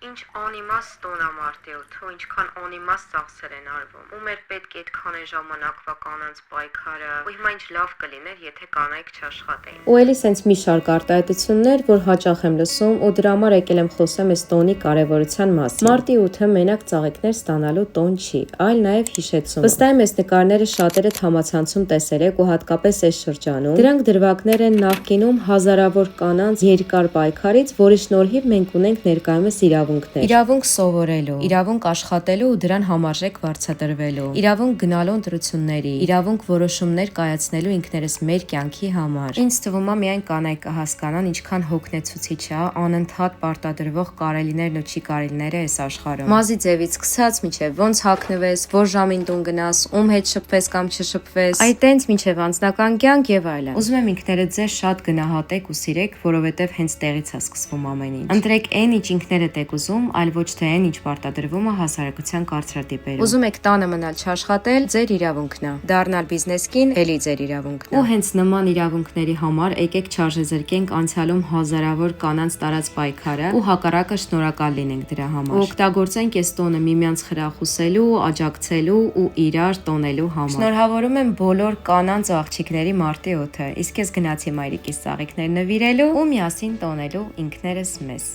Ինչ անիմաստ տոն է մարտի 8-ը, ինչքան անիմաստ ծախսեր են արվում։ Ու մեր պետք է այդքան է ժամանակվա կանանց պայքարը։ Ու հիմա ինչ լավ կլիներ, եթե կանայք չաշխատեին։ Ու էլի սենց մի շարք արտահայտություններ, որ հաճախ եմ լսում ու դրա համար եկել եմ խոսեմ այս տոնի կարևորության մասին։ Մարտի 8-ը մենակ ծաղիկներ ստանալու տոն չի, այլ նաև հիշեցում։ Վստահ եմ այս նկարները շատերդ համացանցում տեսել եք ու հատկապես այս շրջանում։ Դրանք դրվագներ են նախկինում հազարավոր կանանց երկար պայքարից, որի շնորհիվ մենք ունենք ներկայումս իրավունքներ։ Իրավունք սովորելու, իրավունք աշխատելու ու դրան համարժեք վարձատրվելու, իրավունք գնալու ընտրությունների, իրավունք որոշումներ կայացնելու ինքներս մեր կյանքի համար։ Ինձ թվում է միայն կանայք կհասկանան ինչքան հոգնեցուցիչ է անընդհատ պարտադրվող կարելիներն ու չի կարելիները այս աշխարհում։ Մազի ձևից սկսած մինչև ոնց հագնվես, որ ժամին տուն գնաս, ում հետ շփվես կամ չշփվես, այ տենց մինչև անձնական կյանք եւ այլն։ Ուզում եմ ինքներդ ձեզ շատ գնահատեք ու սիրեք, որովհետեւ հենց տեղից է սկսվում ամեն ինչ։ Ընտրեք այն, ինչ ինքներդ եք ուզում, այլ ոչ թե այն, ինչ պարտադրվում է հասարակության կարծրատիպերում։ Ուզում եք տանը մնալ չաշխատել, ձեր իրավունքն է։ Դառնալ բիզնես կին, էլի ձեր իրավունքն է։ Ու հենց նման իրավունքների համար եկեք չարժեզրկենք անցյալում հազարավոր կանանց տարած պայքարը ու հակառակը շնորհակալ լինենք դրա համար։ Ու օգտագործենք այս տոնը միմյանց խրախուսելու, աջակցելու ու իրար տոնելու համար։ Շնորհավորում եմ բոլոր կանանց ու աղջիկների մարտի 8-ը, իսկ ես գնացի մայրիկիս ծաղիկներ նվիրելու ու միասին տոնելու ինքներս մեզ։